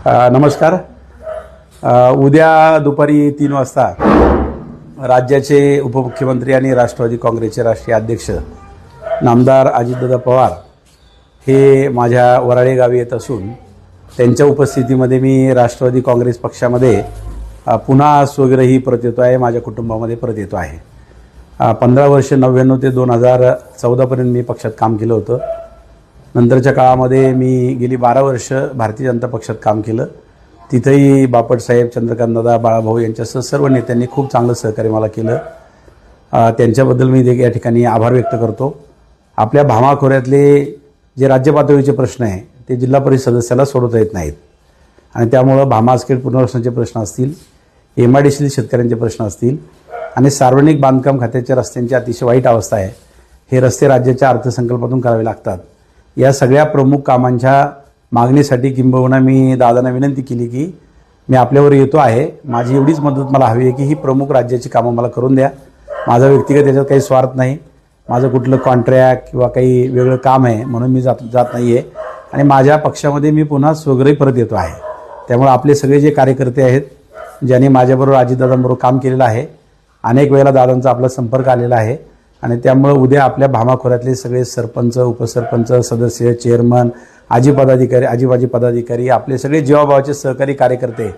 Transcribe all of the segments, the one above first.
नमस्कार। उद्या दुपारी 3 वाजता राज्याचे उपमुख्यमंत्री आणि राष्ट्रवादी काँग्रेसचे राष्ट्रीय अध्यक्ष नामदार अजितदादा पवार हे माझ्या वराळे गावी येत असून त्यांच्या उपस्थितीमध्ये मी राष्ट्रवादी काँग्रेस पक्षामध्ये पुन्हा स्वगृही परत येतो आहे, माझ्या कुटुंबामध्ये परत येतो आहे। 15 वर्ष 99 ते 2014पर्यंत मी पक्षात काम केलं होतं। नंतरच्या काळामध्ये मी गेली 12 वर्ष भारतीय जनता पक्षात काम केलं। तिथेही बापटसाहेब, चंद्रकांतदादा, बाळाभाऊ यांच्यासह सर्व नेत्यांनी खूप चांगलं सहकार्य मला केलं। त्यांच्याबद्दल मी या ठिकाणी आभार व्यक्त करतो। आपल्या भामा खोऱ्यातले जे राज्य पातळीचे प्रश्न आहे ते जिल्हा परिषद सदस्याला सोडवता येत नाहीत आणि त्यामुळं भामास्खेड पुनर्वसनाचे प्रश्न असतील, MIDC शेतकऱ्यांचे प्रश्न असतील आणि सार्वजनिक बांधकाम खात्याच्या रस्त्यांची अतिशय वाईट अवस्था आहे। हे रस्ते राज्याच्या अर्थसंकल्पातून करावे लागतात। या सगळ्या प्रमुख कामांच्या मागणीसाठी किंबहुना मी दादांना विनंती केली की मी आपल्यावर येतो आहे, माझी एवढीच मदत मला हवी आहे की ही प्रमुख राज्याची कामं मला करून द्या। माझा व्यक्तिगत याच्यात काही स्वार्थ नाही, माझं कुठलं कॉन्ट्रॅक्ट किंवा काही वेगळं काम आहे म्हणून मी जात नाही आहे आणि माझ्या पक्षामध्ये मी पुन्हा स्वगृही परत येतो आहे। त्यामुळे आपले सगळे जे कार्यकर्ते आहेत ज्यांनी माझ्याबरोबर अजितदादांबरोबर काम केलेलं आहे, अनेक वेळेला दादांचा आपला संपर्क आलेला आहे आणि त्यामुळे उद्या आपल्या भामा खोऱ्यातले सगळे सरपंच, उपसरपंच, सदस्य, चेअरमन, आजी पदाधिकारी, आपले सगळे जीवाभावाचे सहकारी कार्यकर्ते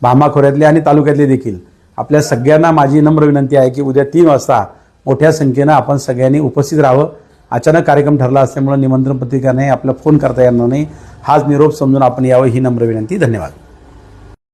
भामा खोऱ्यातले आणि तालुक्यातले देखील आपल्या सगळ्यांना माझी नम्र विनंती आहे की उद्या 3 वाजता मोठ्या संख्येनं आपण सगळ्यांनी उपस्थित राहावं। अचानक कार्यक्रम ठरला असल्यामुळे निमंत्रण पत्रिका नाही, आपला फोन करता येणार नाही, हाच निरोप समजून आपण यावं ही नम्र विनंती। धन्यवाद।